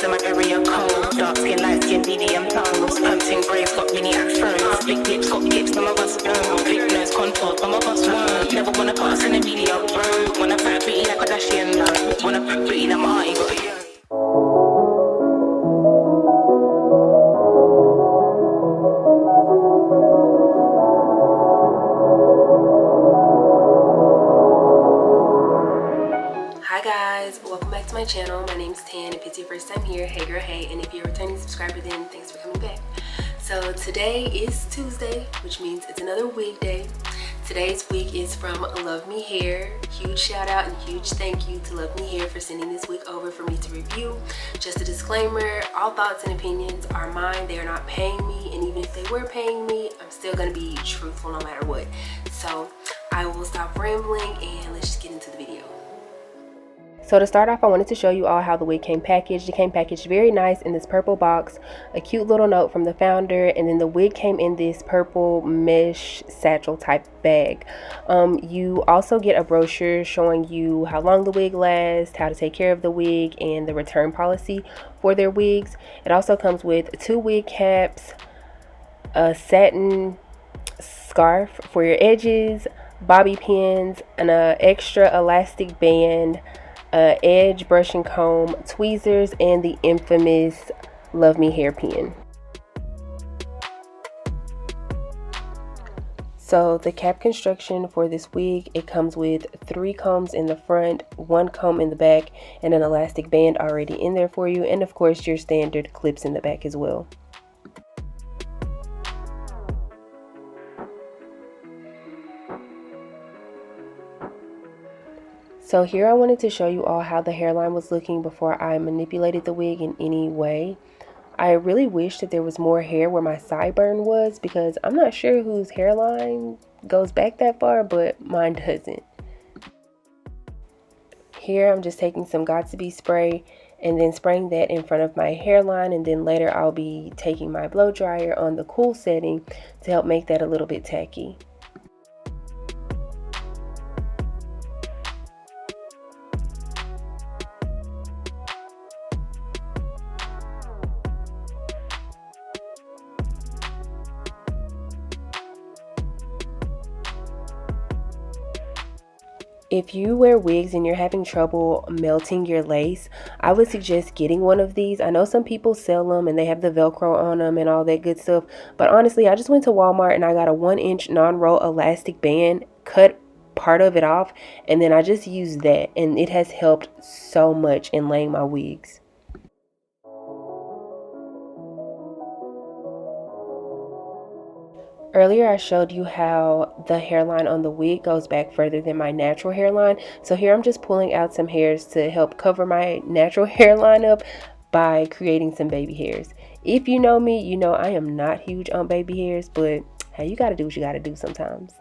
in my area cold. Dark skin, light skin, medium tones. Pumping braids, got mini afros. Big lips, got hips, some of us don't. Big nose, contour, some of us won't. Never wanna put us in the media, bro. Wanna fat pretty like a Kardashian, no. Wanna fat pretty like my auntie, got a young. Hi guys, welcome back to my channel. My name is Tan. If it's your first time here, hey girl, hey. And if you're a returning subscriber, then thanks for coming back. So today is Tuesday, which means it's another wig day. Today's wig is from LuvMe Hair. Huge shout out and huge thank you to LuvMe Hair for sending this wig over for me to review. Just a disclaimer, all thoughts and opinions are mine. They are not paying me, and even if they were paying me, I'm still gonna be truthful no matter what. So I will stop rambling and let's just get into the video. So to start off, I wanted to show you all how the wig came packaged. It came packaged very nice in this purple box, a cute little note from the founder, and then the wig came in this purple mesh satchel type bag. You also get a brochure showing you how long the wig lasts, how to take care of the wig, and the return policy for their wigs. It also comes with 2 wig caps, a satin scarf for your edges, bobby pins, and an extra elastic band, edge brush and comb, tweezers, and the infamous LuvMe hairpin. So the cap construction for this wig, it comes with 3 combs in the front, 1 comb in the back, and an elastic band already in there for you, and of course your standard clips in the back as well. So here I wanted to show you all how the hairline was looking before I manipulated the wig in any way. I really wish that there was more hair where my sideburn was, because I'm not sure whose hairline goes back that far, but mine doesn't. Here I'm just taking some Got2b spray and then spraying that in front of my hairline, and then later I'll be taking my blow dryer on the cool setting to help make that a little bit tacky. If you wear wigs and you're having trouble melting your lace, I would suggest getting one of these. I know some people sell them and they have the Velcro on them and all that good stuff, but honestly, I just went to Walmart and I got a 1-inch non-roll elastic band, cut part of it off, and then I just used that, and it has helped so much in laying my wigs. Earlier I showed you how the hairline on the wig goes back further than my natural hairline. So here I'm just pulling out some hairs to help cover my natural hairline up by creating some baby hairs. If you know me, you know I am not huge on baby hairs, but hey, you gotta do what you gotta do sometimes.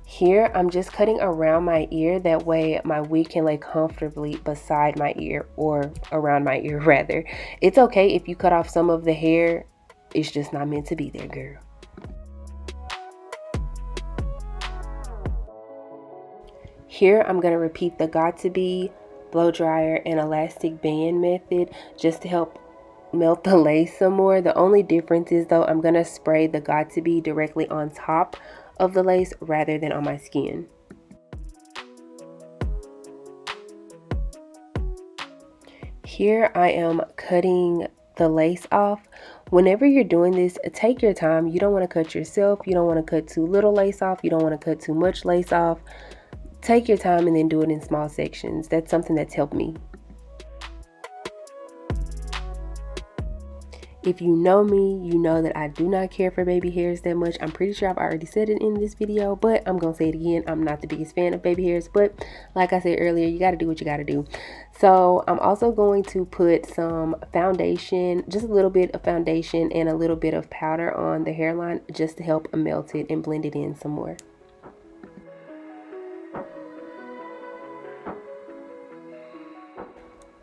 Here I'm just cutting around my ear, that way my wig can lay comfortably beside my ear, or around my ear rather. It's okay if you cut off some of the hair, it's just not meant to be there, girl. Here I'm going to repeat the Got2b blow dryer and elastic band method just to help melt the lace some more. The only difference is though, I'm going to spray the Got2b directly on top of the lace rather than on my skin. Here I am cutting the lace off. Whenever you're doing this, take your time. You don't want to cut yourself. You don't want to cut too little lace off. You don't want to cut too much lace off. Take your time and then do it in small sections. That's something that's helped me. If you know me, you know that I do not care for baby hairs that much. I'm pretty sure I've already said it in this video, but I'm going to say it again. I'm not the biggest fan of baby hairs, but like I said earlier, you got to do what you got to do. So I'm also going to put some foundation, just a little bit of foundation and a little bit of powder on the hairline just to help melt it and blend it in some more.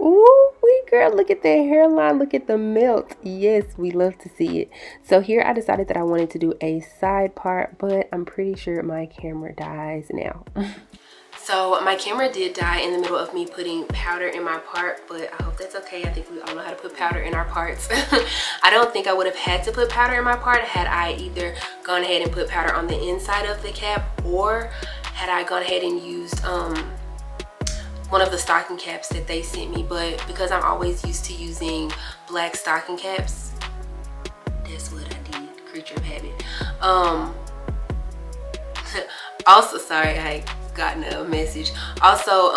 Ooh, girl, look at that hairline, look at the melt. Yes, we love to see it. So here I decided that I wanted to do a side part, but I'm pretty sure my camera dies now. So my camera did die in the middle of me putting powder in my part, but I hope that's okay. I think we all know how to put powder in our parts. I don't think I would have had to put powder in my part had I either gone ahead and put powder on the inside of the cap, or had I gone ahead and used one of the stocking caps that they sent me. But because I'm always used to using black stocking caps, that's what I did. Creature of habit. Also, sorry, I gotten a message. Also,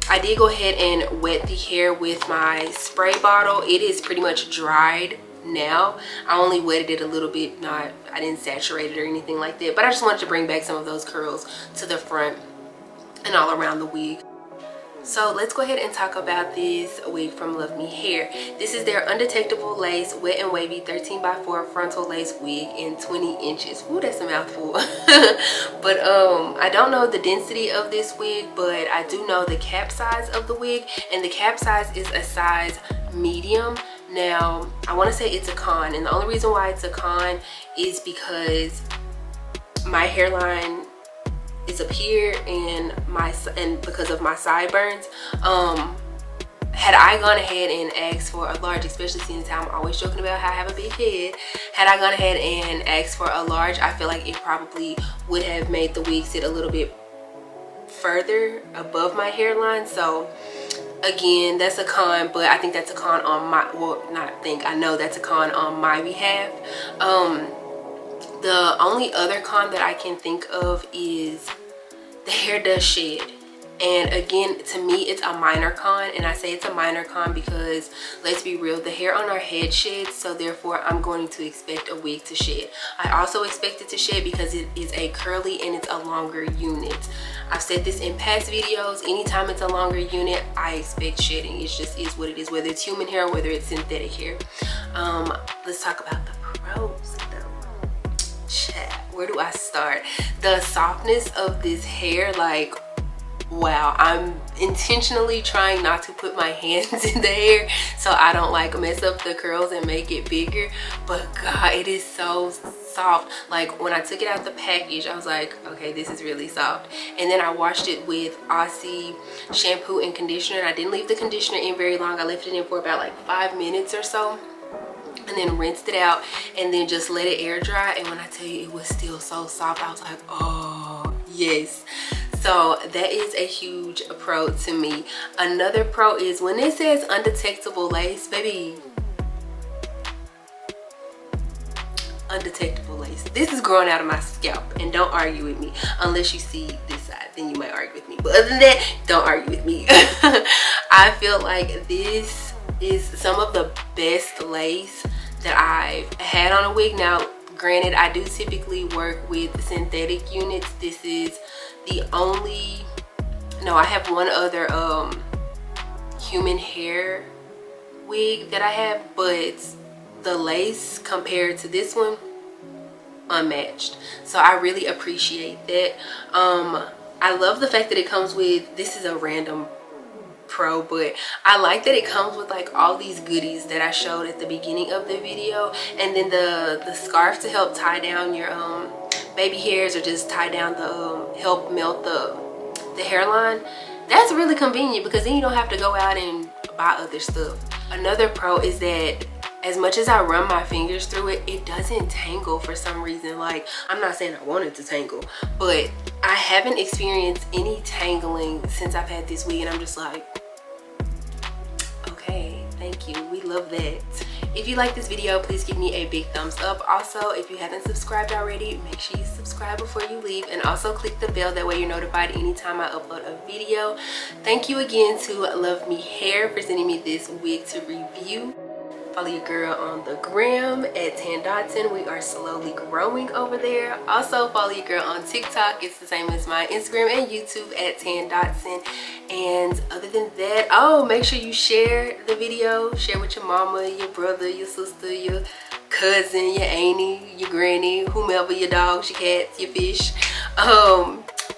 I did go ahead and wet the hair with my spray bottle. It is pretty much dried now. I only wetted it a little bit, I didn't saturate it or anything like that, but I just wanted to bring back some of those curls to the front and all around the wig. So let's go ahead and talk about this wig from LuvMe Hair. This is their undetectable lace wet and wavy 13x4 frontal lace wig in 20 inches. Ooh, that's a mouthful. But I don't know the density of this wig, but I do know the cap size of the wig, and the cap size is a size medium. Now I want to say it's a con, and the only reason why it's a con is because my hairline is up here and because of my sideburns. Had I gone ahead and asked for a large, especially since I'm always joking about how I have a big head, had I gone ahead and asked for a large, I feel like it probably would have made the wig sit a little bit further above my hairline. So again, that's a con, but I think that's a con on my, well, I know that's a con on my behalf. The only other con that I can think of is the hair does shed. And again, to me, it's a minor con. And I say it's a minor con because, let's be real, the hair on our head sheds. So therefore, I'm going to expect a wig to shed. I also expect it to shed because it is a curly and it's a longer unit. I've said this in past videos. Anytime it's a longer unit, I expect shedding. It just is what it is, whether it's human hair or whether it's synthetic hair. Let's talk about the pros though. Chat. Where do I start? The softness of this hair, like, wow. I'm intentionally trying not to put my hands in the hair so I don't like mess up the curls and make it bigger, but God, it is so soft. Like when I took it out the package, I was like, okay, this is really soft. And then I washed it with Aussie shampoo and conditioner, and I didn't leave the conditioner in very long. I left it in for about like 5 minutes or so, and then rinsed it out and then just let it air dry. And when I tell you, it was still so soft, I was like, oh yes. So that is a huge pro to me. Another pro is when it says undetectable lace, baby, undetectable lace. This is growing out of my scalp, and don't argue with me unless you see this side, then you might argue with me, but other than that, don't argue with me. I feel like this is some of the best lace that I've had on a wig. Now granted, I do typically work with synthetic units. This is the only, no, I have one other human hair wig that I have, but the lace compared to this one, unmatched. So I really appreciate that. I love the fact that it comes with, this is a random pro, but I like that it comes with like all these goodies that I showed at the beginning of the video, and then the scarf to help tie down your baby hairs, or just tie down the help melt the hairline. That's really convenient because then you don't have to go out and buy other stuff. Another pro is that as much as I run my fingers through it, it doesn't tangle for some reason. Like, I'm not saying I want it to tangle, but I haven't experienced any tangling since I've had this wig, and I'm just like, okay, thank you, we love that. If you like this video, please give me a big thumbs up. Also, if you haven't subscribed already, make sure you subscribe before you leave, and also click the bell, that way you're notified anytime I upload a video. Thank you again to LuvMe Hair for sending me this wig to review. Follow your girl on the gram at Dotson. We are slowly growing over there. Also follow your girl on TikTok. It's the same as my Instagram and YouTube at Dotson. And other than that, oh, make sure you share the video. Share with your mama, your brother, your sister, your cousin, your auntie, your granny, whomever, your dogs, your cats, your fish.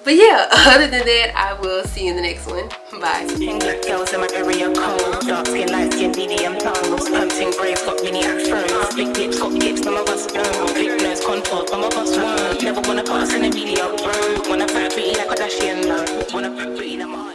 But yeah, other than that, I will see you in the next one. Bye. Black girls in my area cold. Dark skin, light skin, medium tones. Hunting braids, got mini afros. Big lips, got hips, some of us don't. Big nose, contour, some of us won't. Never wanna pass in a medium road. Wanna fat pretty like a Kardashian, no. Wanna fat pretty like my